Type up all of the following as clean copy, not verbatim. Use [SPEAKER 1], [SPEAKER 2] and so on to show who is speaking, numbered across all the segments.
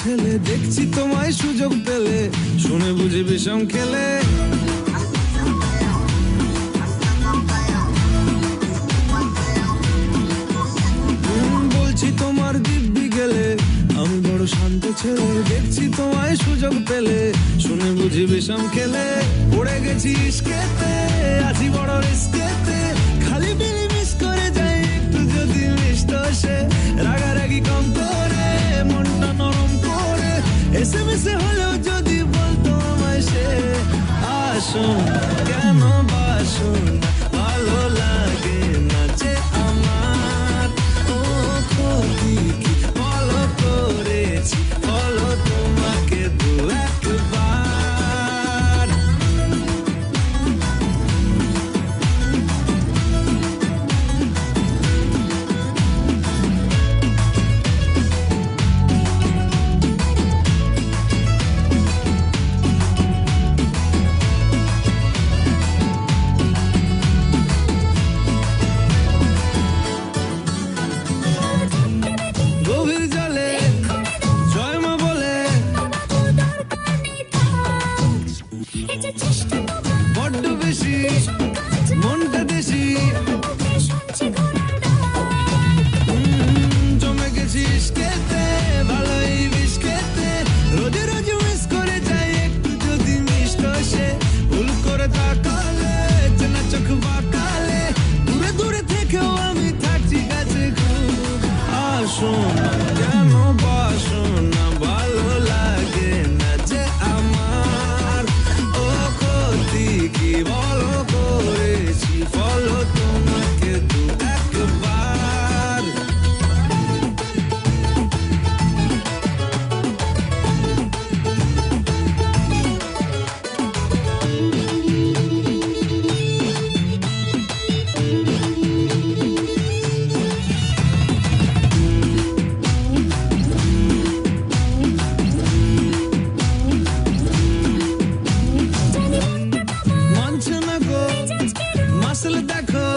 [SPEAKER 1] ছেলে, দেখছি তোমায় সুযোগ পেলে, শুনে বুঝি বিষম খেলে। বলছি তোমার দিব্যি গেলে, আমি বড় শান্ত ছেলে, দেখছি তোমায় সুযোগ পেলে, শুনে বুঝি বিষম খেলে। পড়ে গেছি ইস্কেতে, আছি বড় রিস্কেতে, খালি বিলি মিস করে যাই একটু যদি মিষ্ট সে। রাগারাগি কম করে, মনটা নরম করে, এসএমএসে হলেও যদি বলতো আমায় সে। আসুন কেন বাসুন, ভালো লাগে না যে আমার। ও ক্ষতি কি বলো করেছি, বলো তোমাকে দু একবার। গভীর জলে জয় মা বলে, বড্ড বেশি মনটা দেশি। জমে গেছি ইস্কেতে, ভালোই বিষ খেতে, রোজে রোজে মিস করে যাই একটু যদি মিষ্ট সে। ভুল করে তাকালে, চেনা চোখ বাঁকালে, দূরে দূরে থেকেও আমি থাকছি কাছে খুব। আসুন কেন বাসুন না, ভালো লাগে না যে আমার। ও ক্ষতি কি বলো করেছি, বলো তোমাকে দু একবার। মানছে না গো মাসল দেখো,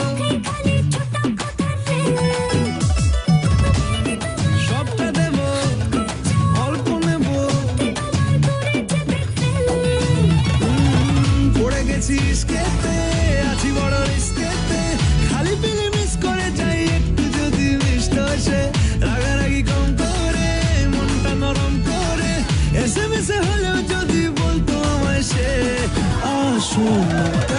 [SPEAKER 1] সবটা দেব অল্প নেব। পড়ে গেছি ইস্কেতে, আছি বড় রিস্কেতে, খালি পিলে মিস করে যাই একটু যদি মিষ্ট সে। রাগারাগি কম করে, মনটা নরম করে, এসএমএসে হলেও যদি বলতো আমায় সে। আসুন